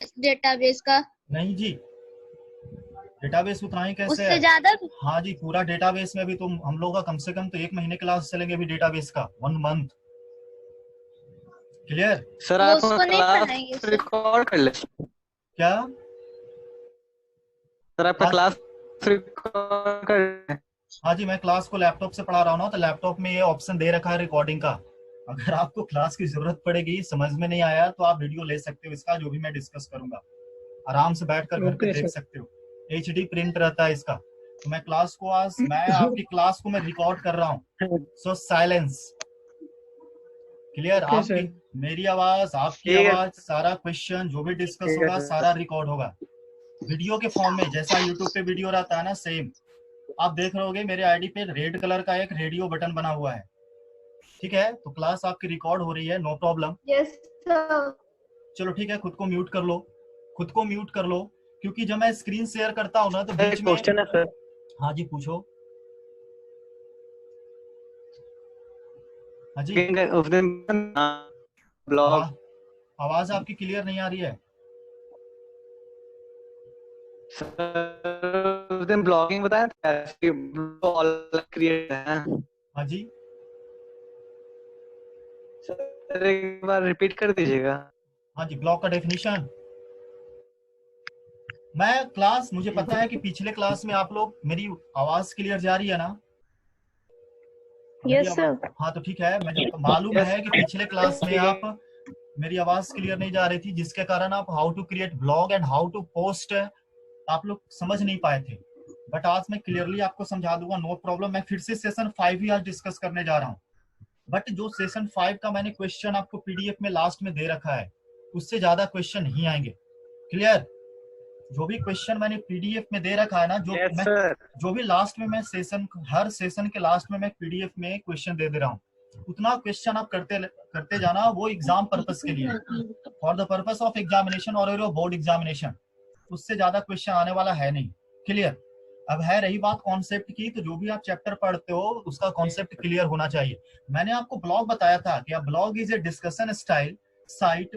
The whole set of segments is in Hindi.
डेटाबेस का? नहीं जी, डेटाबेस उतना ही कैसे उससे है? ज्यादा? हाँ जी, पूरा डेटाबेस में भी तो हम लोग का कम से कम तो 1 महीने क्लास चलेंगे अभी डेटाबेस का, 1 मंथ। क्लियर? सर वो आप उसको नहीं क्लास पढ़ाएंगे सर? रिकॉर्ड कर ले। क्या? सर आपका हाँ क्लास रिकॉर्ड कर ले। हाँ जी, मैं क्लास को लैपटॉप से पढ़ा रहा हूँ ना, तो लैपटॉप में ये ऑप्शन दे रखा है रिकॉर्डिंग का। अगर आपको क्लास की जरूरत पड़ेगी, समझ में नहीं आया, तो आप वीडियो ले सकते हो इसका, जो भी मैं डिस्कस करूंगा आराम से बैठकर घर पे ओके देख सर। सकते हो। HD प्रिंट रहता है इसका। तो मैं क्लास को आज मैं आपकी क्लास को मैं रिकॉर्ड कर रहा हूँ, सो साइलेंस। क्लियर? ओके आपकी सर। मेरी आवाज, आपकी ठीक है आवाज, सारा क्वेश्चन जो भी डिस्कस ठीक है होगा सर। सारा रिकॉर्ड होगा वीडियो के फॉर्म में, जैसा यूट्यूब पे वीडियो रहता है ना, सेम। आप देख रहे होगे मेरे आईडी पे रेड कलर का एक रेडियो बटन बना हुआ है। ठीक है? तो क्लास आपकी रिकॉर्ड हो रही है, नो प्रॉब्लम। Yes sir. चलो ठीक है, खुद को म्यूट कर लो, खुद को म्यूट कर लो, क्योंकि जब मैं स्क्रीन शेयर करता हूँ ना तो बीच एक में। क्वेश्चन है सर। हाँ जी, पूछो। हाँ जी। उस दिन ब्लॉग आवाज आवाज आपकी क्लियर नहीं आ रही है। सर, उस दिन ब्लॉगिंग बताया था, क्रिएट है। हाँ जी, सर एक बार रिपीट कर दीजिएगा। हाँ जी, ब्लॉक का डेफिनेशन। मैं क्लास, मुझे पता है कि पिछले क्लास में आप लोग, मेरी आवाज क्लियर जा रही है ना? मेरी यस आवाज, सर। हाँ तो ठीक है, मुझे मालूम यस है कि पिछले क्लास में ठीक है। आप, मेरी आवाज क्लियर नहीं जा रही थी, जिसके कारण आप how to create blog and how to post आप लोग समझ नहीं पाए थे। बट आज मैं क्लियरली आपको समझा दूंगा, नो प्रॉब्लम। मैं फिर से सेशन 5 ही आज डिस्कस करने जा रहा हूँ। बट जो सेशन 5 का मैंने क्वेश्चन आपको PDF में लास्ट में दे रखा है, उससे ज्यादा क्वेश्चन नहीं आएंगे। क्लियर? जो भी क्वेश्चन मैंने PDF में दे रखा है ना, यस सर। जो भी लास्ट में मैं सेशन, हर सेशन के लास्ट में मैं PDF में क्वेश्चन दे रहा हूँ, उतना क्वेश्चन आप करते करते जाना, वो एग्जाम पर्पस के लिए, for the purpose of examination और बोर्ड एग्जामिनेशन। उससे ज्यादा क्वेश्चन आने वाला है नहीं। क्लियर? अब है रही बात कॉन्सेप्ट की, तो जो भी आप चैप्टर पढ़ते हो उसका कॉन्सेप्ट क्लियर होना चाहिए। मैंने आपको ब्लॉग बताया था कि blog is a discussion style site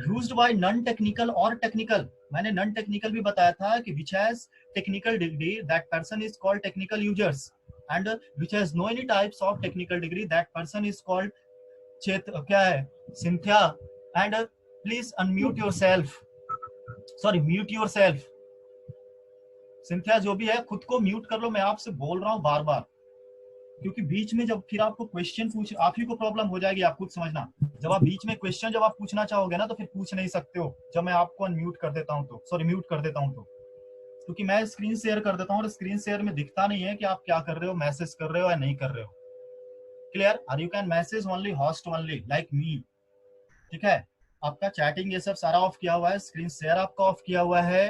used by non technical और टेक्निकल। मैंने नॉन टेक्निकल भी बताया था कि which has technical degree that person is called technical users, and which has no any types of technical degree that person is called क्या है, Cynthia. And please unmute your self, sorry mute your self. Cynthia जो भी है, खुद को म्यूट कर लो, मैं आपसे बोल रहा हूँ बार बार, क्योंकि बीच में जब फिर आपको क्वेश्चन पूछ, आप ही को प्रॉब्लम हो जाएगी, आप खुद समझना। जब आप बीच में क्वेश्चन जब आप पूछना चाहोगे ना, तो फिर पूछ नहीं सकते हो जब मैं आपको अनम्यूट कर देता हूँ तो, सॉरी म्यूट कर देता हूँ तो, क्योंकि मैं स्क्रीन शेयर कर देता हूँ और स्क्रीन शेयर में दिखता नहीं है कि आप क्या कर रहे हो, मैसेज कर रहे हो या नहीं कर रहे हो। क्लियर? और you can message only host only like me. ठीक है? आपका चैटिंग ये सब सारा ऑफ किया हुआ है, स्क्रीन शेयर आपका ऑफ किया हुआ है।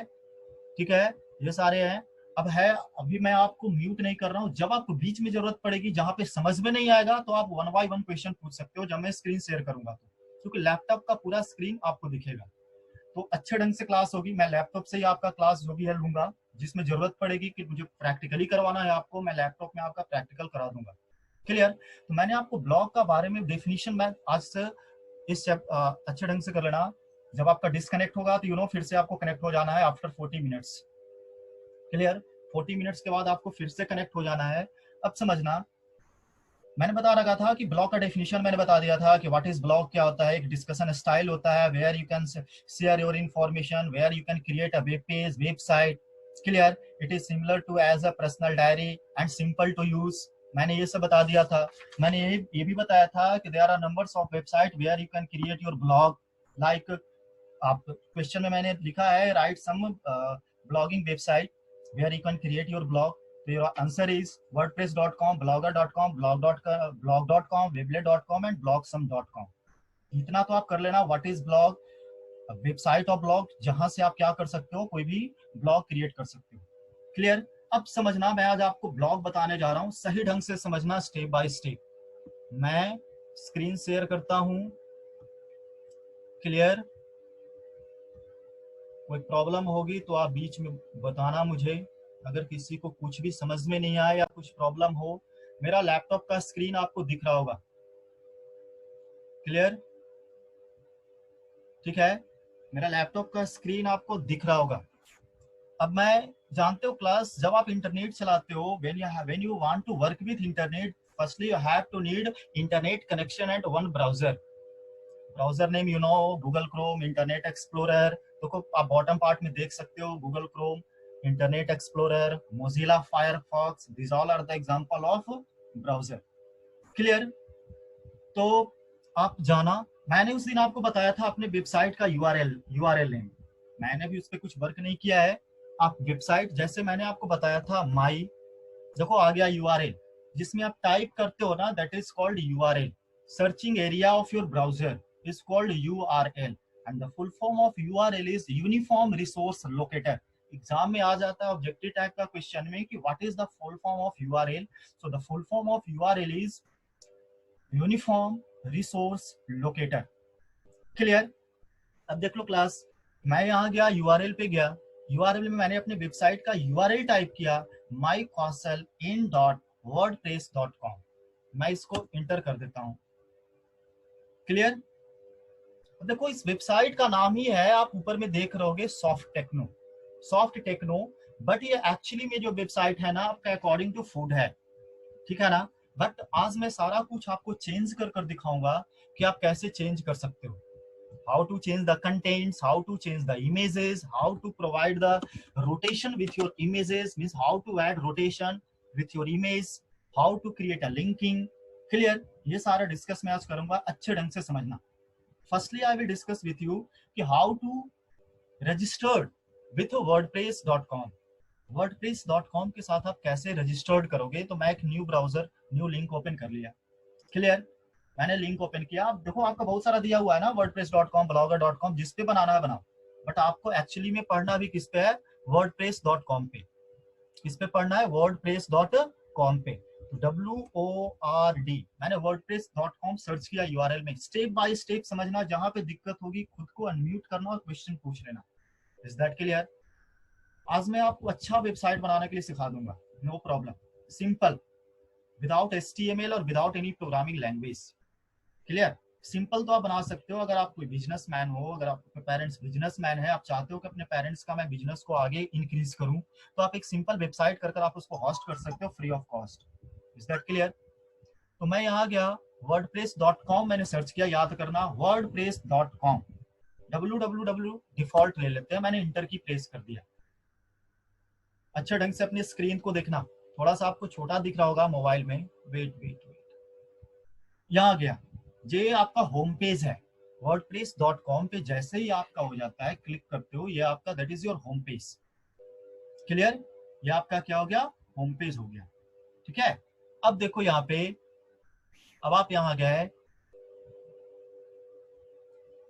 ठीक है? ये सारे हैं। अब है, अभी मैं आपको म्यूट नहीं कर रहा हूँ, जब आपको बीच में जरूरत पड़ेगी, जहां पे समझ में नहीं आएगा, तो आप 1 बाय 1 क्वेश्चन पूछ सकते हो, जब मैं स्क्रीन शेयर करूंगा तो, क्योंकि लैपटॉप का पूरा स्क्रीन आपको दिखेगा, तो अच्छे ढंग से क्लास होगी। मैं लैपटॉप से ही आपका क्लास जो भी है लूंगा, जिसमें जरूरत पड़ेगी कि मुझे प्रैक्टिकली करवाना है आपको, मैं लैपटॉप में आपका प्रैक्टिकल करा दूंगा। क्लियर? तो मैंने आपको ब्लॉग का बारे में डेफिनेशन में आज से इस अच्छे ढंग से कर लेना। जब आपका डिस्कनेक्ट होगा तो फिर से आपको कनेक्ट हो जाना है आफ्टर 40 मिनट्स। क्लियर? 40 मिनट्स के बाद आपको फिर से कनेक्ट हो जाना है। अब समझना, मैंने बता रखा था कि ब्लॉग का डेफिनेशन मैंने बता दिया था कि व्हाट इज ब्लॉग क्या होता है। एक डिस्कशन स्टाइल होता है, where you can share your information, where you can create a web page, website. Clear? It is similar to as a personal diary and simple to use. मैंने ये सब बता दिया था। मैंने ये भी बताया था कि there are numbers of website where you can create your blog. Like, आप क्वेश्चन में मैंने लिखा है write some blogging website where you can create your blog. So your answer is wordpress.com, blogger.com, blog.com, weebly.com and blogsome.com. इतना तो आप कर लेना। What is blog? Website of blog, जहां से आप क्या कर सकते हो, कोई भी ब्लॉग क्रिएट कर सकते हो। क्लियर? अब समझना, मैं आज आपको ब्लॉग बताने जा रहा हूं, सही ढंग से समझना, स्टेप बाय स्टेप। मैं स्क्रीन शेयर करता हूं। क्लियर? कोई प्रॉब्लम होगी तो आप बीच में बताना मुझे, अगर किसी को कुछ भी समझ में नहीं आए या कुछ प्रॉब्लम हो। मेरा लैपटॉप का स्क्रीन आपको दिख रहा होगा। क्लियर? ठीक है? मेरा लैपटॉप का स्क्रीन आपको दिख रहा होगा। अब मैं जानते हो क्लास, जब आप इंटरनेट चलाते हो, when you want to work with internet, firstly you have to need internet connection and one browser name you know, Google Chrome, Internet Explorer। तो आप बॉटम पार्ट में देख सकते हो Google Chrome, Internet Explorer, Mozilla Firefox, these all are the example of browser। Clear? तो आप जाना, मैंने उस दिन आपको बताया था अपने वेबसाइट का यूआरएल नेम, मैंने भी उस पर कुछ वर्क नहीं किया है। आप वेबसाइट, जैसे मैंने आपको बताया था माई, देखो आ गया यूआरएल, जिसमें आप टाइप करते हो ना, that is called URL. Searching area of your browser is called URL and the full form of URL is uniform resource locator. Exam में आ जाता है ऑब्जेक्टिव टाइप का क्वेश्चन में कि what is the full form of URL. So the full form of URL is uniform resource locator. Clear? अब देख लो क्लास, मैं यहाँ गया यूआरएल पे गया, यूआरएल में मैंने अपने वेबसाइट का यूआरएल टाइप किया mycastleinc.wordpress.com। मैं इसको इंटर कर देता हूँ। क्लियर? देखो इस वेबसाइट का नाम ही है, आप ऊपर में देख रहोगे सॉफ्ट टेक्नो, बट ये एक्चुअली में जो वेबसाइट है ना आपका अकॉर्डिंग टू फूड है, ठीक है ना। बट आज मैं सारा कुछ आपको चेंज कर दिखाऊंगा कि आप कैसे चेंज कर सकते हो। How to change the contents, how to change the images, how to provide the rotation with your images, means how to add rotation with your image, how to create a linking। Clear? ये सारा डिस्कस मैं आज करूंगा, अच्छे ढंग से समझना। Firstly, I will discuss with you कि how to register with wordpress.com। wordpress.com के साथ आप कैसे रजिस्टर्ड करोगे। तो मैं एक न्यू लिंक ओपन कर लिया। क्लियर? मैंने लिंक ओपन किया। आप देखो आपका बहुत सारा दिया हुआ है ना wordpress.com, blogger.com, जिस पे बनाना है बनाओ, बट आपको एक्चुअली में पढ़ना भी किस पे है, wordpress.com पे। किस पे पढ़ना है, wordpress.com पे। तो WORD, मैंने wordpress.com सर्च किया यूआरएल में। स्टेप बाय स्टेप समझना, जहां पे दिक्कत होगी खुद को अनम्यूट करना और क्वेश्चन पूछ लेना। Is that clear? आज मैं आपको अच्छा वेबसाइट बनाने के लिए सिखा दूंगा, no problem, simple, without HTML और without any programming language. Clear? Simple तो आप बना सकते हो। अगर आप कोई बिजनेसमैन हो, अगर आपके पेरेंट्स बिजनेसमैन है, आप चाहते हो कि अपने पेरेंट्स का मैं बिजनेस को आगे इंक्रीज करूं, तो आप एक सिंपल वेबसाइट कर आप उसको होस्ट कर सकते हो free of cost. Is that clear? तो मैं यहाँ गया, wordpress.com मैंने सर्च किया, याद करना wordpress.com, www डिफॉल्ट ले लेते हैं, मैंने इंटर की प्रेस कर दिया। अच्छे ढंग से अपनी स्क्रीन को देखना, थोड़ा सा आपको छोटा दिख रहा होगा मोबाइल में, वेट। यहाँ गया, ये आपका होम पेज है wordpress.com पे। जैसे ही आपका हो जाता है, क्लिक करते हो, ये आपका that is your home page. Clear? ये आपका क्या हो गया, होम पेज हो गया। ठीक है? अब देखो यहाँ पे, अब आप यहाँ गए,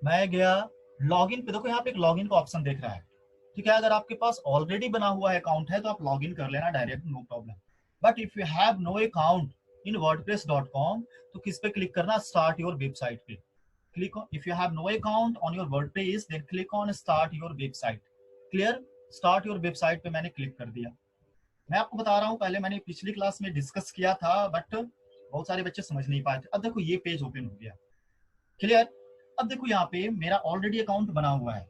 मैं गया लॉगिन पे। देखो यहाँ पे एक लॉगिन का ऑप्शन देख रहा है, ठीक है। अगर आपके पास ऑलरेडी बना हुआ अकाउंट है तो आप लॉगिन कर लेना direct, no problem. But if you have no account in wordpress.com तो किस पे क्लिक करना, स्टार्ट योर वेबसाइट पे click on. If you have no account on your WordPress then click on start your website. Clear? Start your website पे मैंने क्लिक कर दिया। मैं आपको बता रहा हूँ, पहले मैंने पिछली क्लास में डिस्कस किया था, बट बहुत सारे बच्चे समझ नहीं पाए थे। अब देखो ये पेज ओपन हो गया। क्लियर? अब देखो यहाँ पे मेरा ऑलरेडी अकाउंट बना हुआ है।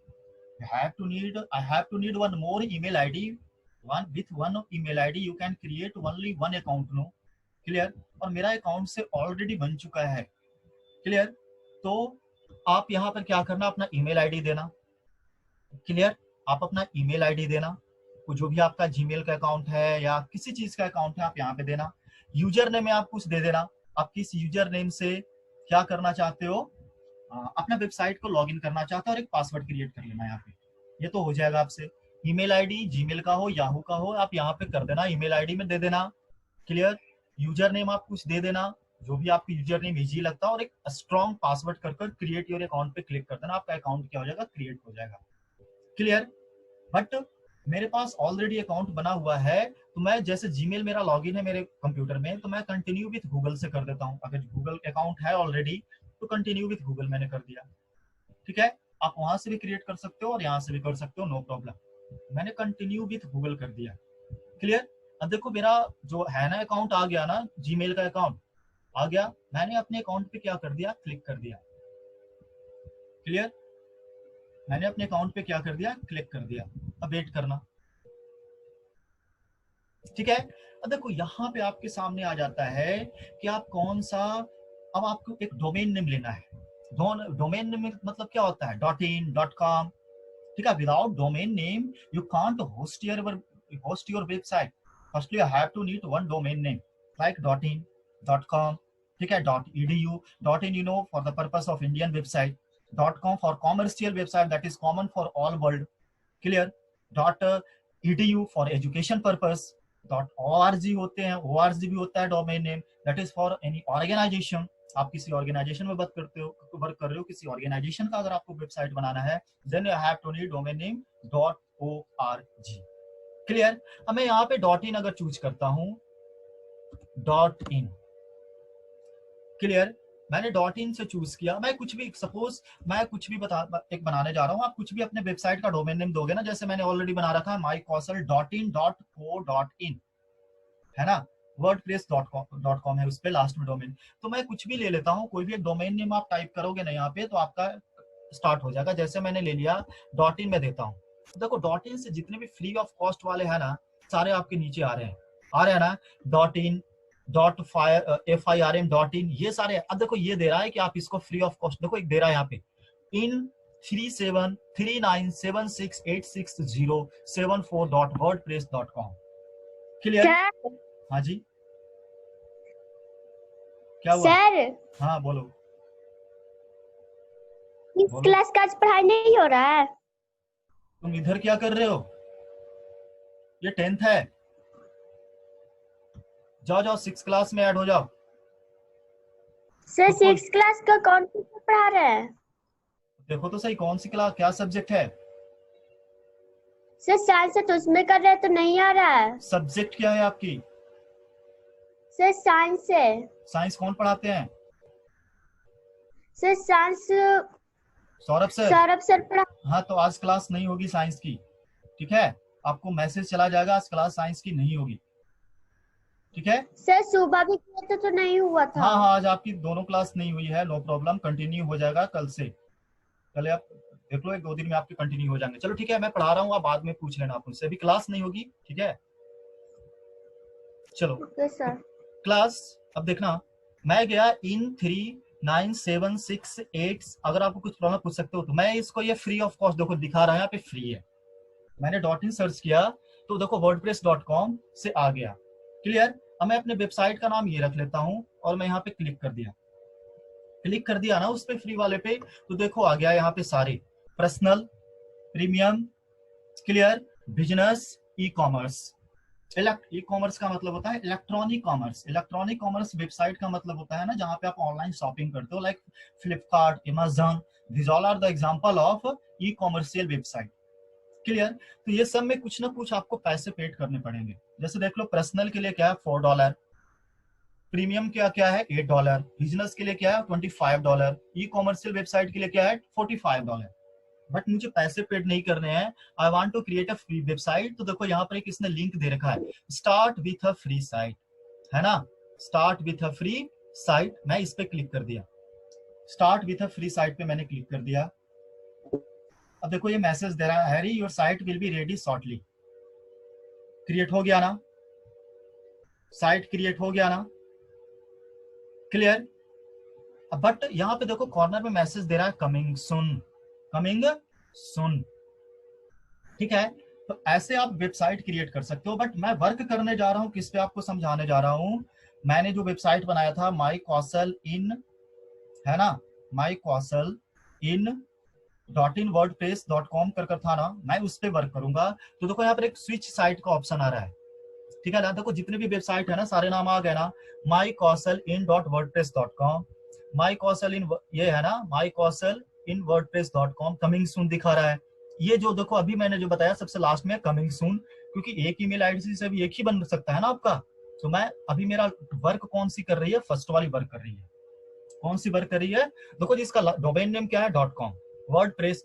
I have to need one more email ID. With one email ID you can create only one account, no? Clear? और मेरा अकाउंट से ऑलरेडी बन चुका है। क्लियर? तो आप यहाँ पर क्या करना, अपना ईमेल आईडी देना। क्लियर? आप अपना ईमेल आईडी देना, जो भी आपका जीमेल का अकाउंट है या किसी चीज का अकाउंट है आप यहाँ पे देना। यूजर नेम में आप कुछ दे देना, आप किस यूजर नेम से क्या करना चाहते हो, अपना वेबसाइट को लॉगिन करना चाहते हो, और एक पासवर्ड क्रिएट कर लेना यहाँ पे। ये तो हो जाएगा आपसे। ईमेल आईडी जीमेल का हो, याहू का हो, आप यहाँ पे कर देना, ईमेल आईडी में दे देना। क्लियर? यूजर नेम आप कुछ दे देना, जो भी आपकी यूजर नेम इजी लगता है, और एक स्ट्रॉन्ग पासवर्ड कर क्रिएट योर अकाउंट पे क्लिक कर देना, आपका अकाउंट क्या हो जाएगा, क्रिएट हो जाएगा। क्लियर? बट मेरे पास ऑलरेडी अकाउंट बना हुआ है, तो मैं जैसे जीमेल मेरा लॉगिन है मेरे कंप्यूटर में, तो मैं कंटिन्यू विथ गूगल से कर देता हूँ। अगर गूगल अकाउंट है ऑलरेडी तो कंटिन्यू विथ गूगल मैंने कर दिया। ठीक है? आप वहां से भी क्रिएट कर सकते हो और यहाँ से भी कर सकते हो, नो प्रॉब्लम। मैंने कंटिन्यू विथ गूगल कर दिया। क्लियर? अब देखो मेरा जो है ना अकाउंट आ गया ना, जीमेल का अकाउंट आ गया, मैंने अपने अकाउंट पे क्या कर दिया, क्लिक कर दिया। क्लियर? मैंने अपने अकाउंट पे क्या कर दिया, क्लिक कर दिया। अब वेट करना, ठीक है। अब देखो यहाँ पे आपके सामने आ जाता है कि आप कौन सा, अब आपको एक डोमेन नेम लेना है। डोमेन नेम मतलब क्या होता है, .in .com, ठीक है। Without domain name you can't host your website. Firstly you have to need one domain name like .in .com, ठीक है। .edu, .in you know for the purpose of Indian website, .com for commercial website that is common for all world, clear। .edu for education purpose, .org होते हैं, org भी होता है domain name, that is for any organisation. आप किसी ऑर्गेनाइजेशन में वर्क कर रहे हो, किसी ऑर्गेनाइजेशन का अगर आपको वेबसाइट बनाना है, then you have to need domain name .org, clear. अब मैं यहाँ पे .in अगर चूज करता हूँ, .in, क्लियर। मैंने .in से चूज किया। मैं कुछ भी, सपोज मैं कुछ भी एक बनाने जा रहा हूँ। आप कुछ भी अपने वेबसाइट का डोमेन नेम दोगे ना, जैसे मैंने ऑलरेडी बना रखा है mykausal.in.co.in, है ना। wordpress.com है उस पे लास्ट में डोमेन। तो मैं कुछ भी ले लेता हूँ, कोई भी एक डोमेन नेम आप टाइप करोगे ना यहाँ पे, तो आपका स्टार्ट हो जाएगा। जैसे मैंने ले लिया .in में देता हूँ। देखो .in से जितने भी फ्री ऑफ कॉस्ट वाले हैं ना, सारे आपके नीचे आ रहे हैं ना। .in .firm.in, ये सारे। अब देखो ये दे रहा है कि आप इसको फ्री ऑफ कॉस्ट, देखो एक दे रहा है यहाँ पे in 3739768607 क्लियर। हाँ जी, क्या हुआ? सर, हाँ बोलो। इस क्लास का आज पढ़ाई नहीं हो रहा है। तुम इधर क्या कर रहे हो? ये 10th है, जाओ जाओ 6th क्लास में ऐड हो जाओ। सर 6th क्लास का कौन सा पढ़ा रहे हैं? देखो तो सही कौन सी क्लास, क्या सब्जेक्ट है? सर साइंस है तो उसमें कर रहे हैं तो नहीं आ रहा है। सब्जेक्ट क्या है आपकी? सर साइंस है। साइंस कौन पढ़ाते हैं? Sir science Saurabh sir. Saurabh sir पढ़ा। हाँ तो आज क्लास नहीं होगी साइंस की, ठीक है। आपको मैसेज चला जाएगा आज क्लास साइंस की नहीं होगी, ठीक है। सर सुबह भी किया था तो नहीं हुआ था। हाँ हाँ आज आपकी दोनों क्लास नहीं हुई है, नो प्रॉब्लम, कंटिन्यू हो जाएगा कल से। कल आप देख लो, 1-2 दिन में आपके कंटिन्यू हो जाएंगे। चलो ठीक है, मैं पढ़ा रहा हूँ, आप बाद में पूछ लेना, आप मुझसे। अभी क्लास नहीं होगी, ठीक है। चलो ओके सर। क्लास, अब देखना, मैं गया in 39768, अगर आपको कुछ प्रॉब्लम पूछ सकते हो तो। मैं इसको, ये फ्री ऑफ कॉस्ट देखो दिखा रहा है यहाँ पे, फ्री है। मैंने .in सर्च किया तो देखो wordpress.com से आ गया, क्लियर। अब मैं अपने वेबसाइट का नाम ये रख लेता हूँ और मैं यहाँ पे क्लिक कर दिया। क्लिक कर दिया ना उस पे फ्री वाले पे, तो देखो आ गया यहाँ पे सारे, personal, premium, clear, business, e commerce. E commerce का मतलब होता है electronic commerce. Electronic commerce website का मतलब होता है ना जहाँ पे आप ऑनलाइन शॉपिंग करते हो, like Flipkart, Amazon, this all are the example of e commercial website, clear. तो ये सब में कुछ ना कुछ आपको पैसे पेड करने पड़ेंगे। जैसे देख लो, पर्सनल के लिए क्या है $4, प्रीमियम क्या क्या है $8, बिजनेस के लिए क्या है $25, ई कॉमर्शियल वेबसाइट के लिए क्या है $45। बट मुझे पैसे पेड नहीं करने हैं, I want to create a free website. तो देखो यहाँ पर एक इसने लिंक दे रखा है, start with a free site, है ना। Start with a free site, मैं इस पे क्लिक कर दिया। Start with a free site पे मैंने क्लिक कर दिया। अब देखो ये मैसेज दे रहा है, Harry your site will be ready shortly. Create हो गया ना, साइट क्रिएट हो गया ना, क्लियर। बट यहाँ पे देखो कॉर्नर में मैसेज दे रहा है कमिंग सुन, कमिंग सुन, ठीक है। तो ऐसे आप वेबसाइट क्रिएट कर सकते हो। बट मैं वर्क करने जा रहा हूँ किस पे, आपको समझाने जा रहा हूँ। मैंने जो वेबसाइट बनाया था mykausal.in, है ना, mykausal.in .wordpress.com कर था ना, मैं उस पे वर्क करूंगा। तो देखो यहाँ पर एक स्विच साइट का ऑप्शन आ रहा है, ठीक है ना। देखो जितने भी वेबसाइट है ना, सारे नाम आ गए ना, mykausal.in.wordpress.com, mykausal.in, ये है ना mykausal.in.wordpress.com, कमिंग सून दिखा रहा है। ये जो देखो अभी मैंने जो बताया सबसे लास्ट में कमिंग सून, क्योंकि एक ईमेल आईडी से भी एक ही बन सकता है ना आपका। तो मैं अभी, मेरा वर्क कौन सी कर रही है, फर्स्ट वाली वर्क कर रही है। कौन सी वर्क कर रही है, देखो जिसका डोमेन नेम क्या है .com, wordpress.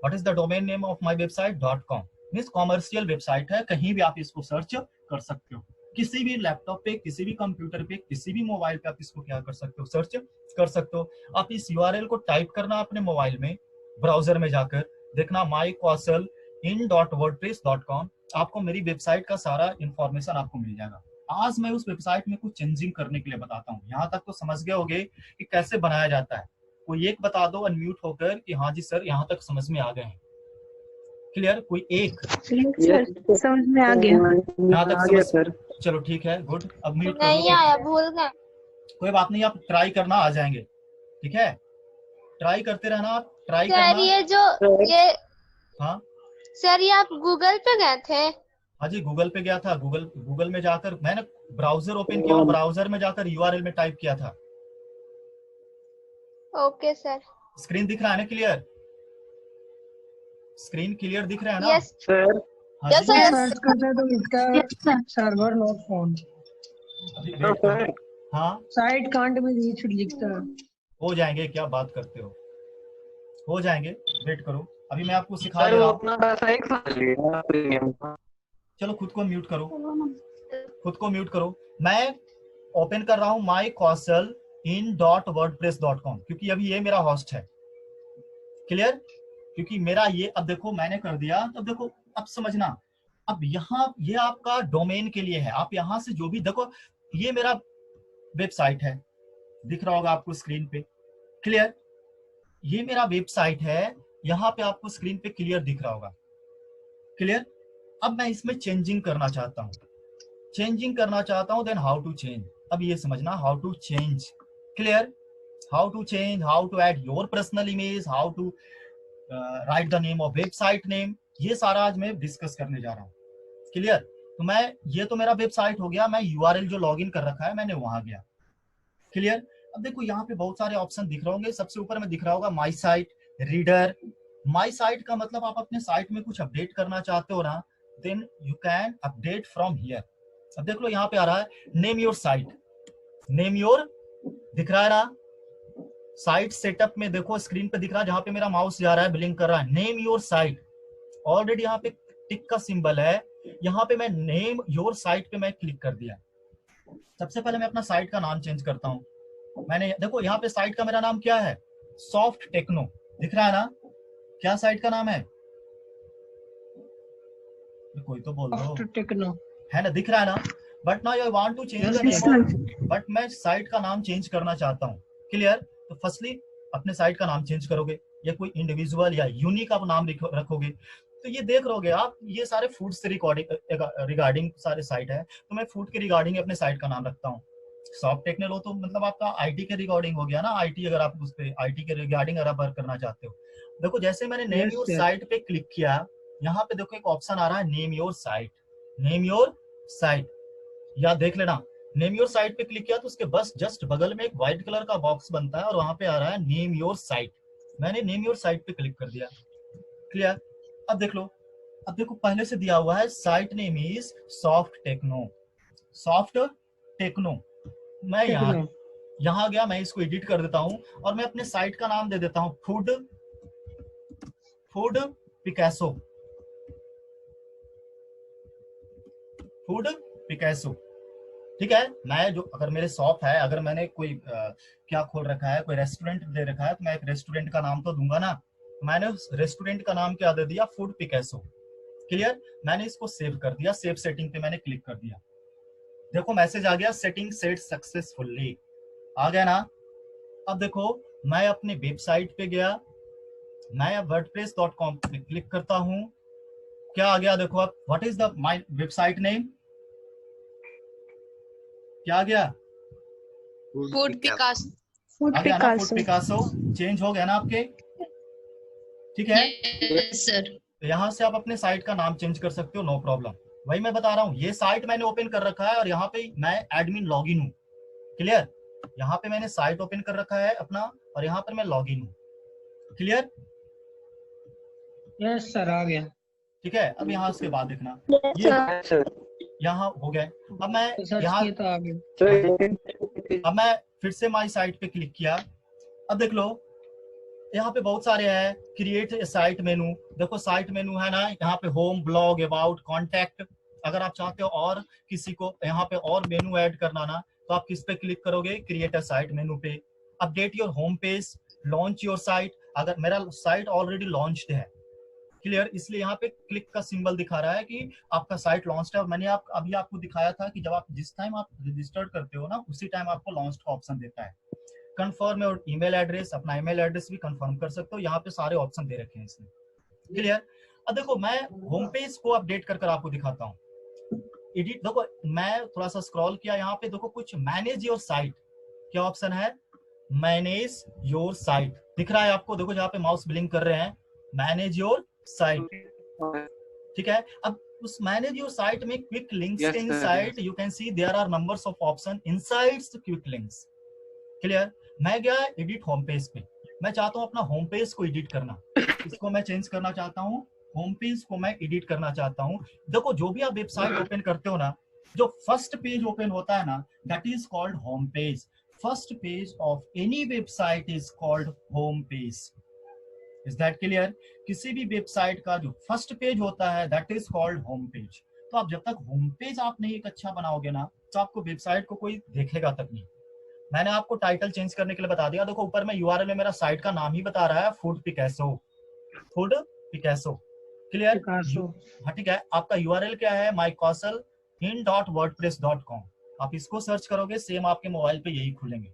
What is the domain name of my website .com, means commercial website है, कहीं भी आप इसको सर्च कर सकते हो, किसी भी लैपटॉप पे, किसी भी कंप्यूटर पे, किसी भी मोबाइल पे आप इसको क्या कर सकते हो, सर्च कर सकते हो। आप इस URL को टाइप करना अपने मोबाइल में, ब्राउजर में जाकर, देखना myquasel.in.wordpress.com, आपको मेरी वेबसाइट का सारा इंफॉर्मेशन आपको मिल जाएगा। आज मैं उस वेबसाइट में कुछ चेंजिंग करने के लिए बताता हूँ। यहाँ तक तो समझ गए होगे कि कैसे बनाया जाता है। कोई एक बता दो अनम्यूट होकर कि हाँ जी सर यहाँ तक समझ में आ गए हैं। क्लियर? कोई एक? सर समझ में आ गया। यहाँ तक समझ? सर चलो ठीक है, गुड। अब म्यूट कर नहीं लो। आया, भूल गए। कोई बात नहीं, आप ट्राई करना, आ जाएंगे। ठीक है, ट्राई करते रहना, आप ट्राई सर करना। ये हाँ सर ये आप गूगल पे गए थे? हाँ जी, गूगल पे गया था। गूगल में जाकर मैंने ब्राउजर ओपन किया और ब्राउजर में जाकर यूआरएल में टाइप किया था। Okay sir. स्क्रीन दिख रहा है ना क्लियर? स्क्रीन क्लियर दिख रहा है ना? यस सर हाँ यस जी, सर। सर्च करते हैं तो इसका सर्वर नॉट फाउंड, अभी वेट करो। हाँ साइट कांट में रीच लिखता है। हो जाएंगे, क्या बात करते हो, हो जाएंगे, वेट करो। अभी मैं आपको सिखा सर दे वो रहा हूँ। अपना पैसा एक समझ लिया प्रीमियम का। चलो खुद को म्यूट करो, खुद को म्यूट करो। मैं ओपन कर रहा हूँ myquasel.in.wordpress.com, क्योंकि अभी ये मेरा होस्ट है। क्लियर? क्योंकि मेरा ये, अब देखो मैंने कर दिया, अब देखो, अब समझना। अब यहाँ ये आपका डोमेन के लिए है। आप यहाँ से जो भी देखो, ये मेरा वेबसाइट है, दिख रहा होगा आपको स्क्रीन पे। क्लियर? ये मेरा वेबसाइट है, यहाँ पे आपको स्क्रीन पे क्लियर दिख रहा होगा। क्लियर? अब मैं इसमें चेंजिंग करना चाहता हूँ, चेंजिंग करना चाहता हूँ, देन हाउ टू चेंज। अब ये समझना, how to change. Clear? How to change, how to add your personal image, how to write the name of website name, ये सारा आज मैं डिस्कस करने जा रहा हूँ। क्लियर? तो मैं, ये तो मेरा वेबसाइट हो गया, मैं यूआरएल जो लॉगिन कर रखा है मैंने वहां गया। क्लियर? अब देखो यहाँ पे बहुत सारे ऑप्शन दिख रहे होंगे। सबसे ऊपर में दिख रहा होगा माई साइट, रीडर। माई साइट का मतलब आप अपने साइट में कुछ अपडेट करना चाहते हो ना, then you can update from here. अब देख लो यहाँ पे आ रहा है name your site, name your, दिख रहा है ना? साइट सेटअप में देखो स्क्रीन पे दिख रहा है, जहां पे मेरा माउस जा रहा है, ब्लिंक कर रहा है, नेम योर साइट। ऑलरेडी यहाँ पे टिक का सिंबल है, यहाँ पे मैं नेम योर साइट पे मैं क्लिक कर दिया। सबसे पहले मैं अपना साइट का नाम चेंज करता हूँ। मैंने देखो यहाँ पे साइट का मेरा नाम क्या है, सॉफ्ट टेक्नो, दिख रहा है ना? क्या साइट का नाम है? कोई तो बोल दो। सॉफ्ट टेक्नो है ना, दिख रहा है ना? But now I want to change the name, but मैं साइट का नाम चेंज करना चाहता हूँ। क्लियर? तो फर्स्टली अपने साइट का नाम चेंज करोगे, या कोई इंडिविजुअल या यूनिक आप नाम रखोगे। तो ये देख रहोगे आप, ये सारे फूड से रिगार्डिंग सारे साइट है, तो मैं फूड के रिगार्डिंग अपने साइट का नाम रखता हूँ। सॉफ्ट टेक्नो तो मतलब आपका आईटी के रिगार्डिंग हो गया ना, आईटी, अगर आप उस पे आईटी के रिगार्डिंग अगर आप वर्क करना चाहते हो। देखो जैसे मैंने नेम योर साइट पे क्लिक किया, यहाँ पे देखो एक ऑप्शन आ रहा है name your site, name your site, या देख लेना, नेम योर साइट पे क्लिक किया तो उसके बस जस्ट बगल में एक व्हाइट कलर का बॉक्स बनता है और वहां पे आ रहा है नेम योर साइट। मैंने नेम योर साइट पे क्लिक कर दिया। क्लियर? अब देख लो, अब देखो पहले से दिया हुआ है site name is Soft Techno, Soft Techno. मैं यहाँ गया, मैं इसको एडिट कर देता हूँ और मैं अपने साइट का नाम दे देता हूँ फूड पिकासो, फूड पिकासो। ठीक है? मैं जो, अगर मेरे शॉप है, अगर मैंने कोई क्या खोल रखा है, कोई रेस्टोरेंट दे रखा है, तो मैं एक रेस्टोरेंट का नाम तो दूंगा ना। मैंने उस रेस्टोरेंट का नाम क्या दे दिया, फूड पिकासो। क्लियर? मैंने इसको सेव कर दिया, सेव सेटिंग पे मैंने क्लिक कर दिया। देखो मैसेज आ गया, सेटिंग सेट सक्सेसफुली, आ गया ना? अब देखो मैं अपने वेबसाइट पे गया, मैं wordpress.com पे क्लिक करता हूं, क्या आ गया देखो अब, what is the my website name, क्या आ गया? Food Picasso. आ गया ना? फूड पिकासो चेंज हो गया ना आपके? ठीक है? Yes sir. तो यहाँ से आप अपने साइट का नाम चेंज कर सकते हो, नो प्रॉब्लम। वही मैं बता रहा हूँ, ये साइट मैंने ओपन कर रखा है और यहाँ पे मैं एडमिन लॉगिन हूँ। क्लियर? यहाँ पे मैंने साइट ओपन कर रखा है अपना और यहाँ पर मैं लॉगिन हूँ। क्लियर? यस सर, आ गया। ठीक है? अब यहाँ उसके बाद देखना, यस ये सर। यहाँ हो गए। अब मैं सर्च यहाँ, किया तो आ गया। अब मैं फिर से माई साइट पे क्लिक किया। अब देख लो यहाँ पे बहुत सारे हैं, क्रिएट साइट मेनू, देखो साइट मेनू है ना, यहाँ पे होम, ब्लॉग, अबाउट, कॉन्टैक्ट। अगर आप चाहते हो और किसी को यहाँ पे और मेनू ऐड करना ना, तो आप किस पे क्लिक करोगे, क्रिएट अ साइट मेनू पे। Update your home page, launch your site, अगर मेरा साइट ऑलरेडी लॉन्च्ड है, क्लियर, इसलिए यहाँ पे क्लिक का सिंबल दिखा रहा है कि आपका साइट लॉन्च्ड है। और मैंने अभी आपको दिखाया था कि जब आप जिस टाइम आप रजिस्टर्ड करते हो ना, उसी टाइम आपको लॉन्च्ड का ऑप्शन देता है। कंफर्म और ईमेल एड्रेस, अपना ईमेल एड्रेस भी कंफर्म कर सकते हो, यहाँ पे सारे ऑप्शन दे रखे हैं इसमें। क्लियर। अब देखो मैं होम पेज को अपडेट कर आपको दिखाता हूँ। एडिट, देखो मैं थोड़ा सा स्क्रॉल किया, यहाँ पे देखो कुछ मैनेज योर साइट, क्या ऑप्शन है, मैनेज योर साइट दिख रहा है आपको, देखो जहाँ पे माउस ब्लिंक कर रहे हैं, मैनेज योर साइट। ठीक है, अब उस मैनेज योर साइट में क्विक लिंक्स के inside you can see there are numbers of option inside quick links. Clear. मैं गया एडिट होम पेज पे, मैं चाहता हूँ अपना होम पेज को एडिट करना, इसको मैं चेंज करना चाहता हूँ, होम पेज को मैं एडिट करना चाहता हूँ। देखो जो भी आप वेबसाइट ओपन करते हो ना, जो फर्स्ट पेज ओपन होता है ना, that is called home page. First page of any website is called home page. Is that clear? किसी भी वेबसाइट का जो फर्स्ट पेज होता है that is called home page. तो आप जब तक होम पेज आप नहीं एक अच्छा बनाओगे ना, तो आपको वेबसाइट को कोई देखेगा तक नहीं। मैंने आपको टाइटल चेंज करने के लिए बता दिया, देखो ऊपर में यूआरएल में मेरा साइट का नाम ही बता रहा है, food Picasso, food Picasso. Clear? हाँ ठीक है, आपका यूआरएल क्या है, mycastle.in.wordpress.com। आप इसको सर्च करोगे, सेम आपके मोबाइल पे यही खुलेंगे।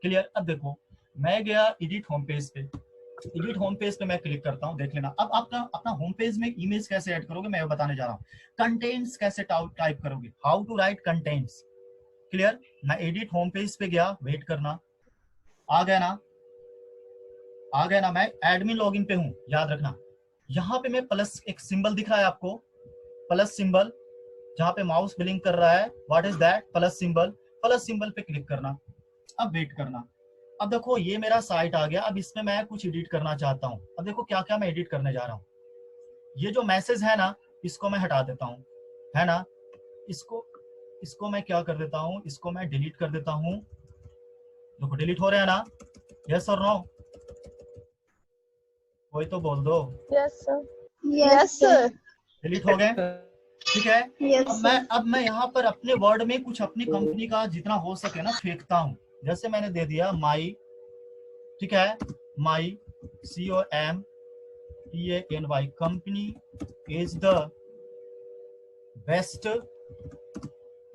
क्लियर? अब देखो मैं गया एडिट होम पेज पे, एडिट होम पेज पे मैं क्लिक करता हूँ, देख लेना। अब आपका अपना होम पेज में इमेज कैसे ऐड करोगे मैं बताने जा रहा हूँ। कंटेंट्स कैसे टाइप करोगे, how to write contents. Clear? मैं एडिट होम पेज पे गया, वेट करना, आ गया ना, आ गया ना, मैं एडमिन लॉगिन पे हूँ, याद रखना। यहाँ पे मैं प्लस एक सिंबल दिख रहा है आपको, प्लस सिंबल, जहाँ पे माउस ब्लिंक कर रहा है, what is that, plus symbol. Plus symbol पे क्लिक करना, अब वेट करना। अब देखो ये मेरा साइट आ गया, अब इसमें मैं कुछ एडिट करना चाहता हूँ। अब देखो क्या क्या मैं एडिट करने जा रहा हूँ। ये जो मैसेज है ना, इसको मैं हटा देता हूँ, है ना, इसको मैं क्या कर देता हूँ, इसको मैं डिलीट कर देता हूँ। देखो डिलीट हो रहे हैं ना, यस और नो, कोई तो बोल दो। Yes sir, yes sir, delete हो गए, ठीक है। यस अब मैं यहाँ पर अपने वर्ड में कुछ अपनी कंपनी का जितना हो सके ना फेंकता हूँ। जैसे मैंने दे दिया माई, ठीक है, माई COMPANY, company is the best,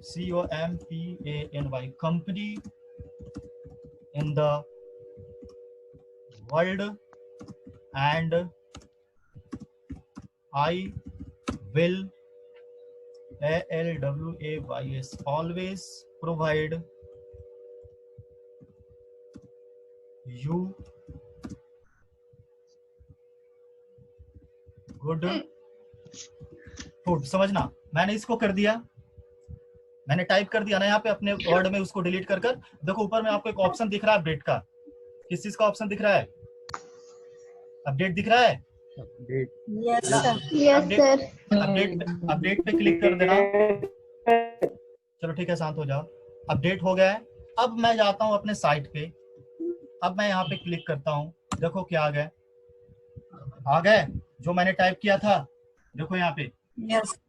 COMPANY, company in the world and I will ALWAYS always provide you good food। समझना, मैंने इसको कर दिया, मैंने टाइप कर दिया ना यहाँ पे अपने वर्ड में, उसको डिलीट कर कर। देखो ऊपर में आपको एक ऑप्शन दिख रहा है अपडेट का, किस चीज का ऑप्शन दिख रहा है, अपडेट दिख रहा है। Yes sir, yes sir, update पे क्लिक कर देना। चलो ठीक है, शांत हो जाओ, अपडेट हो गया है। अब मैं जाता हूँ अपने साइट पे, अब मैं यहाँ पे क्लिक करता हूँ, देखो क्या आ गए, आ गए जो मैंने टाइप किया था। देखो यहाँ पे, yes,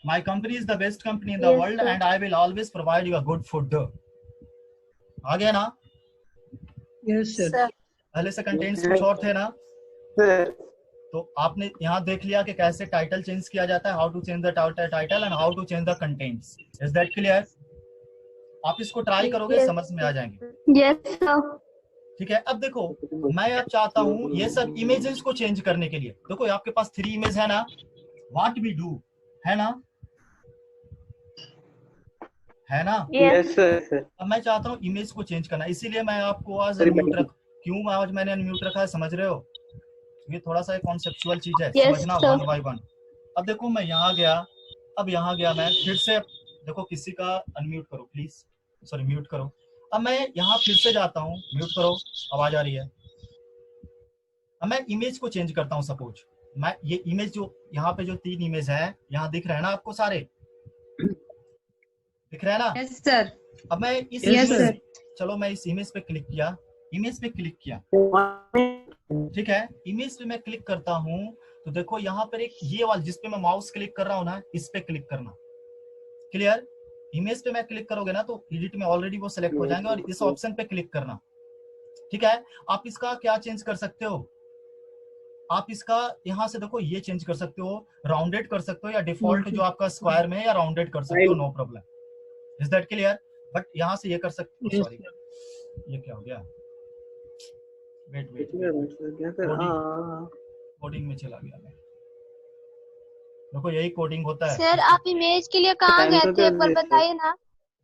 my company is the best company in the Yes, world sir. And I will always provide you a good food. आ गया ना, Yes, sir. सर, पहले से कंटेंट्स कुछ और थे ना, तो आपने यहाँ देख लिया कि कैसे टाइटल चेंज किया जाता है, how to change the title and how to change the contents. Is that clear? आप इसको ट्राई करोगे, Yes. समझ में आ जाएंगे। यस सर, ठीक है, अब देखो मैं अब चाहता हूँ ये सब इमेजेस को चेंज करने के लिए, देखो आपके पास 3 इमेज है ना, व्हाट वी डू, है ना, है ना। यस अब मैं चाहता हूँ इमेज को चेंज करना, इसीलिए मैं आपको आज अनम्यूट क्यों आज मैंने अनम्यूट रखा है, समझ रहे हो? ये थोड़ा सा कॉन्सेप्चुअल चीज है, Yes, समझना sir. 1 by 1। अब देखो मैं यहाँ गया, अब यहाँ गया मैं फिर से, देखो किसी का अनम्यूट करो प्लीज, सॉरी म्यूट करो। अब मैं यहाँ फिर से जाता हूँ, म्यूट करो, आवाज आ रही है। अब मैं इमेज को चेंज करता हूँ, सपोज मैं ये इमेज जो यहाँ पे जो 3 इमेज है यहाँ दिख रहे हैं ना आपको, सारे दिख रहे हैं ना। यस सर, अब मैं इस Yes, इमेज, sir. चलो मैं इस इमेज पे क्लिक किया, इमेज पे क्लिक किया, ठीक है, इमेज पे मैं क्लिक करता हूँ, तो देखो यहाँ पर एक ये वाला जिसपे मैं माउस क्लिक कर रहा हूँ ना, इस पे क्लिक करना। क्लियर? इमेज पे मैं क्लिक करोगे ना तो एडिट में ऑलरेडी वो सिलेक्ट हो जाएंगे, और इस ऑप्शन पे क्लिक करना। ठीक है, आप इसका क्या चेंज कर सकते हो, आप इसका यहाँ से देखो ये चेंज कर सकते हो, राउंडेड कर सकते हो या डिफॉल्ट जो आपका स्क्वायर में है या राउंडेड कर सकते हो, no problem. Is that clear? But यहाँ से ये कर सकते हो, Yes, सॉरी ये क्या हो गया, वेट कोडिंग में चला गया मैं। देखो यही कोडिंग होता है। सर आप इमेज के लिए कहाँ गए थे एक बार बताइए ना।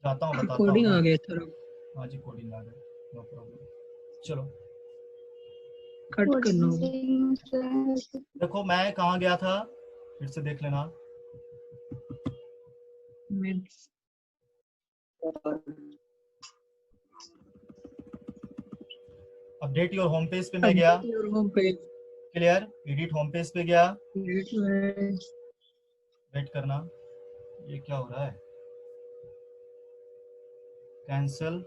जाता हूँ बताता कोडिंग आ हूँ। गया सर, हाँ जी कोडिंग आ गया, नो प्रॉब्लम। चलो कट करना होगा। देखो मैं कहाँ गया था, फिर से देख लेना। अपडेट योर होम पेज पे मैं गया, home page, clear. Edit home page पे गया, वेट करना, ये क्या हो रहा है, कैंसल,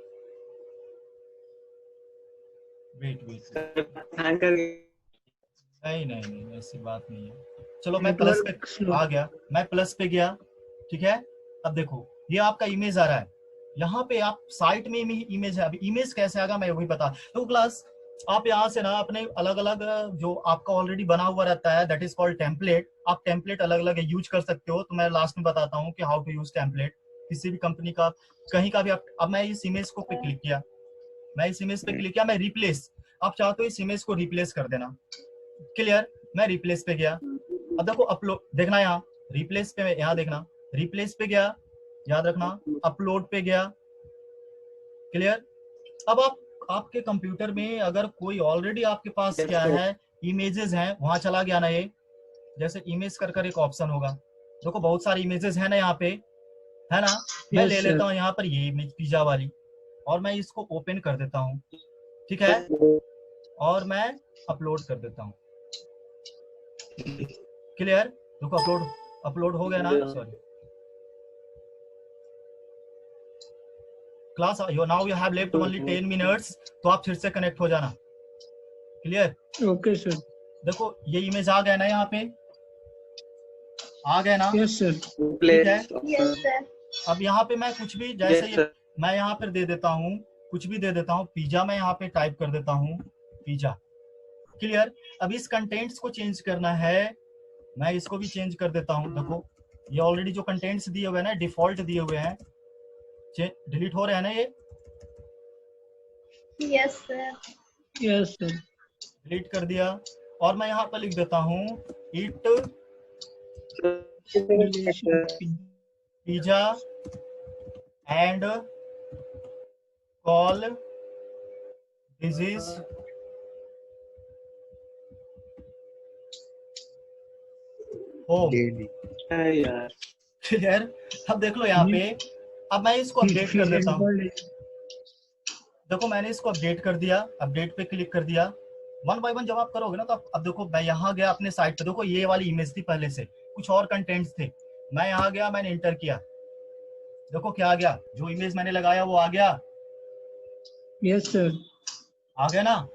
वेट नहीं नहीं नहीं ऐसी बात नहीं है। चलो मैं प्लस पे आ गया, मैं प्लस पे गया, ठीक है। अब देखो ये आपका इमेज आ रहा है, यहाँ पे आप साइट में इमेज है। अभी इमेज कैसे आएगा मैं वही बता। तो क्लास आप यहाँ से ना अपने अलग अलग जो आपका ऑलरेडी बना हुआ रहता है, दैट इज कॉल्ड टेम्पलेट। आप टेम्पलेट अलग अलग यूज कर सकते हो। तो मैं लास्ट में बताता हूँ कि हाउ टू यूज टेम्पलेट किसी भी कंपनी का, कहीं का भी। अब मैं इस इमेज को पे क्लिक किया, मैं इस इमेज पे क्लिक किया, मैं रिप्लेस, आप चाहते हो इस इमेज को रिप्लेस कर देना, क्लियर। मैं रिप्लेस पे गया, अब देखो अपलोड देखना, यहाँ रिप्लेस पे, यहाँ देखना रिप्लेस पे गया, याद रखना अपलोड पे गया, क्लियर। अब आप आपके कंप्यूटर में अगर कोई ऑलरेडी आपके पास क्या है इमेजेस हैं, वहां चला गया ना, ये जैसे इमेज कर एक ऑप्शन होगा, देखो बहुत सारी इमेजेस है ना यहाँ पे, है ना। मैं ले लेता हूँ यहाँ पर ये इमेज पिज्जा वाली, और मैं इसको ओपन कर देता हूँ, ठीक है, और मैं अपलोड कर देता हूँ, क्लियर। देखो अपलोड हो गया ना, sorry class, now you have left only 10 minutes, तो आप फिर से कनेक्ट हो जाना, क्लियर। Okay sir. देखो ये इमेज आ गया ना, यहाँ पे आ गया ना, यस सर। ठीक है। अब यहाँ पे मैं कुछ भी जैसे मैं यहाँ पर दे देता हूँ, कुछ भी दे देता हूँ, पिज्जा मैं यहाँ पे टाइप कर देता हूँ, पिज्जा, क्लियर। अब इस कंटेंट्स को चेंज करना है, मैं इसको भी चेंज कर देता हूँ। देखो ये ऑलरेडी जो कंटेंट्स दिए हुए हैं ना, डिफॉल्ट दिए हुए हैं, डिलीट हो रहे हैं ना ये, yes sir. Yes sir. Delete कर दिया, और मैं यहाँ पर लिख देता हूँ it pizza and call this is home, clear. अब देख लो यहाँ पे, अब मैं इसको अपडेट कर देता हूँ। देखो मैंने इसको अपडेट कर दिया, अपडेट पे क्लिक कर दिया। वन बाय वन जब आप करोगे ना, तो अब देखो मैं यहाँ गया अपने साइट पे, देखो ये वाली इमेज थी पहले से, कुछ और कंटेंट्स थे, मैं यहाँ गया, मैंने इंटर किया, देखो क्या आ गया, जो इमेज मैंने लगाया वो आ गया। Yes sir. आ गया ना,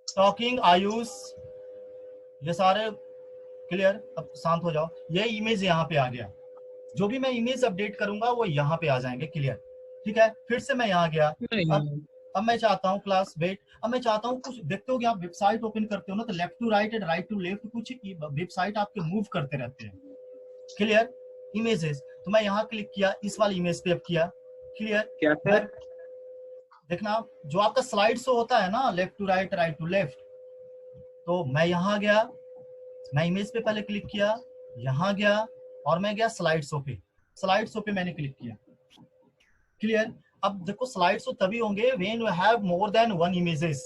टॉकिंग आयुष, ये सारे क्लियर। अब शांत हो जाओ, ये इमेज यहाँ पे आ गया, जो भी मैं इमेज अपडेट करूंगा वो यहाँ पे आ जाएंगे, क्लियर, ठीक है। फिर से मैं यहाँ गया, अब मैं चाहता हूँ क्लास वेट, अब मैं चाहता हूँ कुछ, देखते हो कि आप वेबसाइट ओपन करते हो ना, तो left to right and right to left कुछ वेबसाइट आपके मूव करते रहते हैं, क्लियर। इमेजेस, तो मैं यहाँ क्लिक किया, इस वाली इमेज पे अब किया, क्लियर। देखना जो आपका स्लाइड शो होता है ना, left to right right to left, तो मैं यहाँ गया, मैं इमेज पे पहले क्लिक किया, यहाँ गया, और मैं गया स्लाइड शो पे, स्लाइड शो पे मैंने क्लिक किया, क्लियर। अब देखो स्लाइड शो तभी होंगे when you have more than one images,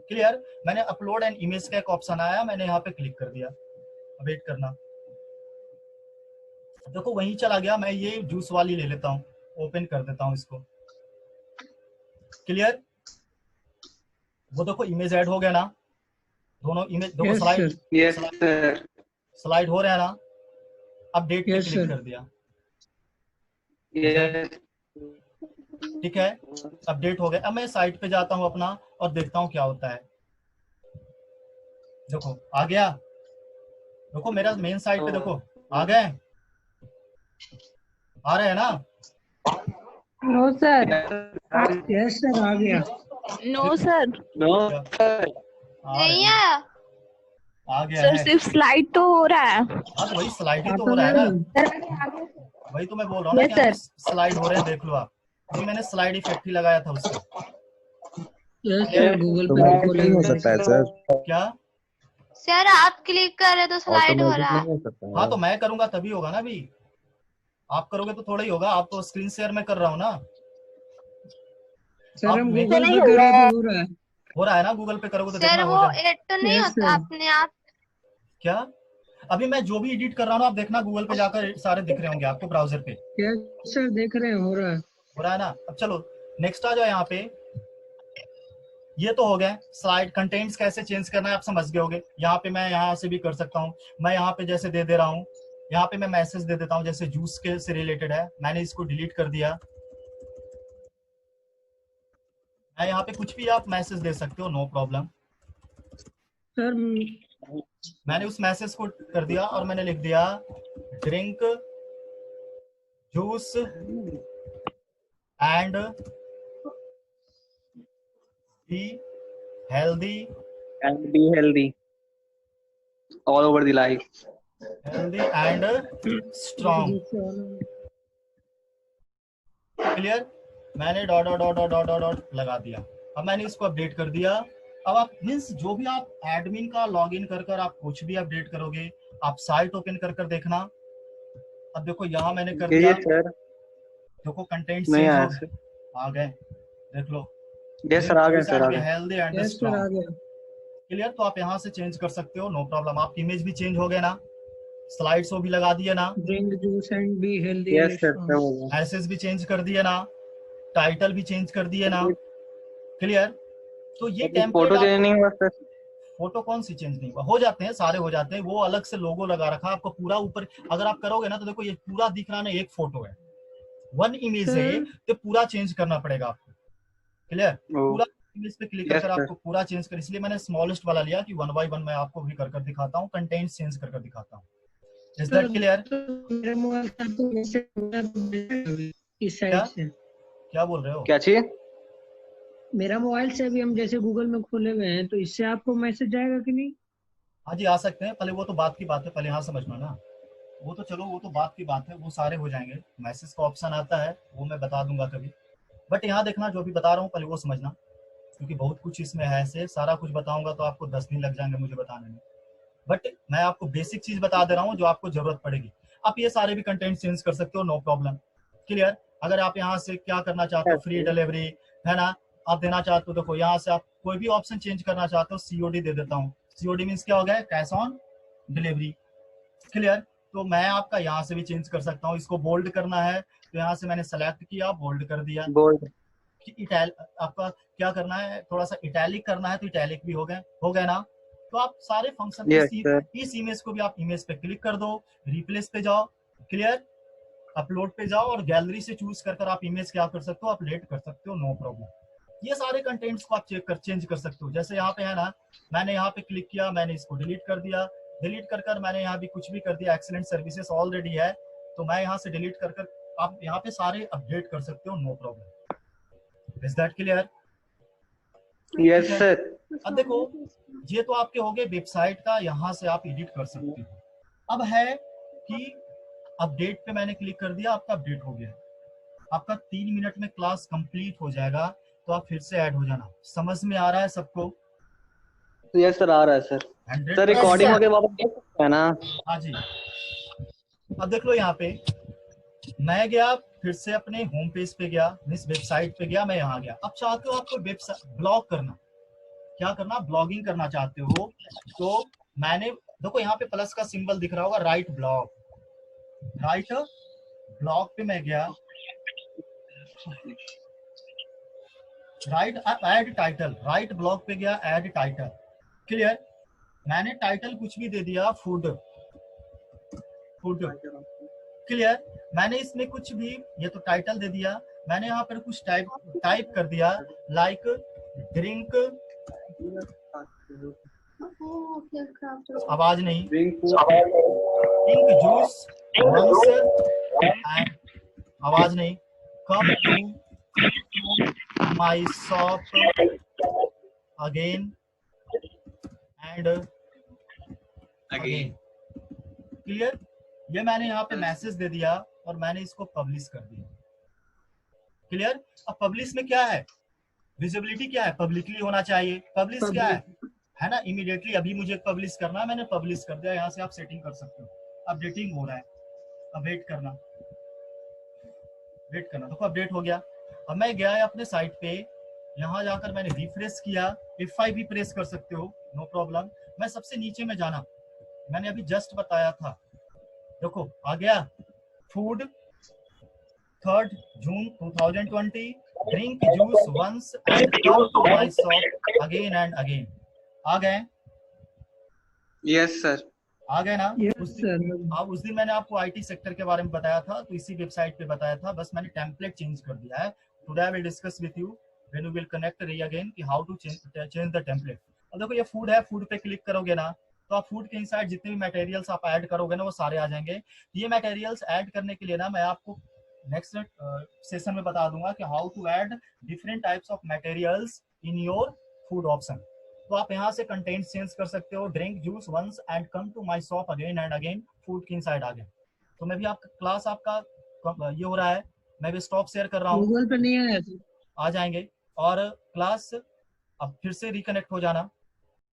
clear. मैंने अपलोड एंड इमेज का एक ऑप्शन आया, मैंने यहाँ पे क्लिक कर दिया, वेट करना, देखो वहीं चला गया। मैं ये जूस वाली ले लेता हूँ, ओपन कर देता हूँ इसको, क्लियर। वो देखो इमेज ऐड हो गया ना, दोनों इमेज देखो स्लाइड हो रहा है ना, अपडेट पे क्लिक कर दिया, ठीक है, अपडेट हो गया। अब मैं साइट पे जाता हूँ अपना और देखता हूँ क्या होता है, देखो आ गया, देखो मेरा मेन साइट पे देखो आ गए, आ रहे हैं ना। No sir. यस सर, आ गया। No sir. नहीं आया आ गया सर, है। सिर्फ स्लाइड तो हो रहा है। हाँ तो वही स्लाइड ही तो आता हो रहा है है ना, वही तो मैं बोल रहा हूँ ना Yes, कि यहाँ पे स्लाइड हो रहे हैं, देख लो आप। ये मैंने स्लाइड इफेक्ट ही लगाया था उसका। यस सर, गूगल पे ऑटोमेटिक खोला नहीं हो हुआ है सकता है सर। सर, क्या? सर आप क्लिक कर रहे तो स्लाइड हो ऑटोमेटिक रहा नहीं है। हो सकता हाँ है। तो मैं करूंगा तभी होगा ना, अभी आप करोगे तो थोड़ा ही होगा, आप तो स्क्रीन शेयर में कर रहा हूँ ना। सर आप हम मे- गूगल पे कर रहे तो हो रहा है। हो रहा है ना, गूगल पे करोगे तो सर देखना वो हो जाए। एड तो नहीं Yes, होता sir. अपने आप। क्या? अभी मैं जो भी एडिट कर रहा हूँ आप देखना, गूगल पे जाकर सारे दिख रहे होंगे आपको ब्राउजर पे। यस सर, देख रहे हैं, हो रहा है। हो रहा है ना। अब चलो नेक्स्ट आ जाओ यहाँ पे। ये तो हो गया स्लाइड कंटेंट्स कैसे चेंज करना है, आप समझ गए होगे। यहाँ पे मैं यहाँ से भी कर सकता हूँ, मैं यहाँ पे जैसे दे रहा हूँ, यहाँ पे मैं मैसेज दे देता हूँ, जैसे जूस के से रिलेटेड है, मैंने इसको डिलीट कर दिया। मैं यहाँ पे कुछ भी आप मैसेज दे सकते हो, नो प्रॉब्लम। सर मैंने उस मैसेज को कर दिया और मैंने लिख दिया drink juice and be healthy And be healthy all over the life. Healthy and strong. Clear? मैंने dot dot dot dot dot dot लगा दिया। अब मैंने इसको अपडेट कर दिया। अब आप मीन्स जो भी आप एडमिन का लॉगिन कर आप कुछ भी अपडेट करोगे, आप साइट ओपन कर देखना। अब देखो यहाँ मैंने कर दिया, सर देखो कंटेंट नहीं चेंज आया हो सर। आ गए, देख लो। यस सर, आ गए सर, आ गए। हेल्दी एंड यस सर, आ स्ट्रॉन्ग। गया। क्लियर? तो आप यहाँ से चेंज कर सकते हो, नो प्रॉब्लम। आपकी इमेज भी चेंज हो गए ना, स्लाइड्स भी लगा दिए ना, drink juice and be healthy. Yes sir, सब हो गया। मैसेज भी चेंज कर दिए ना, टाइटल भी चेंज कर दिए ना। क्लियर? तो ये फोटो टेम्पलेट चेंज नहीं हुआ सर। फोटो कौन सी चेंज नहीं हुआ, हो जाते हैं, सारे हो जाते हैं। वो अलग से लोगो लगा रखा आपको पूरा ऊपर, अगर आप करोगे ना तो देखो ये पूरा दिख रहा ना, एक फोटो है, वन इमेज है, तो पूरा चेंज करना पड़ेगा आपको। क्लियर? पूरा इमेज पे क्लिक कर आपको पूरा चेंज कर, इसलिए मैंने स्मॉलेस्ट वाला लिया कि 1 बाय 1 मैं आपको भी कर दिखाता हूँ, कंटेंट चेंज कर दिखाता हूँ। Is that clear? मेरे मोबाइल से आपको मैसेज इस साइड से। क्या बोल रहे हो? क्या चाहिए? मेरा मोबाइल से अभी हम जैसे गूगल में खोले हुए हैं, तो इससे आपको मैसेज जाएगा कि नहीं? हाँ जी, आ सकते हैं। पहले वो तो बात की बात है, पहले यहाँ समझना ना। वो तो चलो, वो तो बात की बात है, वो सारे हो जाएंगे। मैसेज का ऑप्शन आता है, वो मैं बता दूंगा कभी। बट यहाँ देखना, जो भी बता रहा हूँ पहले वो समझना, क्योंकि बहुत कुछ इसमें है। से सारा कुछ बताऊंगा तो आपको 10 दिन लग जाएंगे मुझे बताने में। बट मैं आपको बेसिक चीज बता दे रहा हूँ जो आपको जरूरत पड़ेगी। आप ये सारे भी कंटेंट चेंज कर सकते हो, नो प्रॉब्लम। क्लियर? अगर आप यहाँ से क्या करना चाहते हो, फ्री डिलीवरी है ना, आप देना चाहते हो, देखो यहाँ से आप कोई भी ऑप्शन चेंज करना चाहते हो, सीओडी दे देता हूँ। सीओडी मीन्स क्या हो गया? Cash on delivery. क्लियर? तो मैं आपका यहाँ से भी चेंज कर सकता हूँ। इसको बोल्ड करना है तो यहाँ से मैंने सेलेक्ट किया, बोल्ड कर दिया। बोल्ड। आपका क्या करना है, थोड़ा सा इटैलिक करना है तो इटैलिक भी हो गए ना। तो आप सारे फंक्शन इस इमेज को भी आप इमेज पे क्लिक कर दो, रिप्लेस पे जाओ, क्लियर, अपलोड पे जाओ और गैलरी से चूज कर आप इमेज क्या कर सकते हो, अपडेट कर सकते हो, नो प्रॉब्लम। ये सारे कंटेंट्स को आप चेंज कर सकते हो। जैसे यहाँ पे है ना, मैंने यहाँ पे क्लिक किया, मैंने इसको डिलीट कर दिया, डिलीट कर मैंने यहाँ भी कुछ भी कर दिया, एक्सीलेंट सर्विसेज ऑलरेडी है तो मैं यहाँ से डिलीट कर आप यहाँ पे सारे अपडेट कर सकते हो, no problem. Is that clear? Yes sir. अब देखो, ये तो आपके हो गए वेबसाइट का, यहाँ से आप एडिट कर सकते हो। अब है कि अपडेट पे मैंने क्लिक कर दिया, आपका अपडेट हो गया। आपका 3 मिनट में क्लास कंप्लीट हो जाएगा, तो आप फिर से ऐड हो जाना। समझ में आ रहा है सबको? यस सर, आ रहा है सर। सर रिकॉर्डिंग हो के वापस देख सकते हैं ना? हाँ जी। अब देख लो, यहाँ पे मैं गया, फिर से अपने होम पेज पे गया, इस वेबसाइट पे गया, मैं यहाँ गया। अब चाहते हो आपको वेबसाइट ब्लॉग करना, क्या करना, ब्लॉगिंग करना चाहते हो तो मैंने देखो यहाँ पे प्लस का सिंबल दिख रहा होगा, राइट ब्लॉग, राइट ब्लॉग पे मैं गया, right add title, right blog पे गया, ऐड टाइटल। क्लियर? मैंने टाइटल कुछ भी दे दिया, फूड। क्लियर? मैंने इसमें कुछ भी, ये तो टाइटल दे दिया, मैंने यहाँ पर कुछ टाइप कर दिया, लाइक ड्रिंक, आवाज नहीं, ड्रिंक जूस वंस एंड, आवाज नहीं, come to my shop again and again. Clear? ये मैंने यहाँ पे मैसेज दे दिया और मैंने इसको पब्लिश कर दिया। क्लियर? अब पब्लिश में क्या है, विजिबिलिटी क्या है, पब्लिकली होना चाहिए। पब्लिश क्या है ना, इमीडिएटली अभी मुझे पब्लिश करना है, मैंने पब्लिश कर दिया। यहाँ से आप सेटिंग कर सकते हो। अपडेटिंग हो रहा है, अब वेट करना। देखो अपडेट हो गया। अब मैं गया है अपने साइट पे, यहाँ जाकर मैंने रिफ्रेश किया। F5 भी प्रेस कर सकते हो, नो प्रॉब्लम। मैं सबसे नीचे में जाना, मैंने अभी जस्ट बताया था, देखो आ गया, food 3rd June 2020, drink juice once and come to my shop again and again. आ गए? Yes sir. आ गए ना? Yes, उस दिन मैंने आपको आईटी सेक्टर के बारे में बताया था, तो इसी वेबसाइट पे बताया था, बस मैंने टेम्पलेट चेंज कर दिया है। Today I will discuss with you when we will connect again कि how to change the template. अब देखो ये फूड है, फूड पे क्लिक करोगे ना तो आप फूड के इनसाइड जितने भी मटेरियल्स आप ऐड करोगे ना वो सारे आ जाएंगे। ये मटेरियल्स ऐड करने के लिए ना मैं आपको नेक्स्ट सेशन में बता दूंगा कि how to add different types of materials in your food option. तो आप यहाँ से कंटेंट चेंज कर सकते हो, drink juice once and come to my shop again and again, food के इनसाइड आ गए। तो मैं भी आपका क्लास आपका ये हो रहा है, मैं भी स्टॉप शेयर कर रहा हूँ, गूगल पे नहीं आया। आ जाएंगे। और क्लास अब फिर से रिकनेक्ट हो जाना,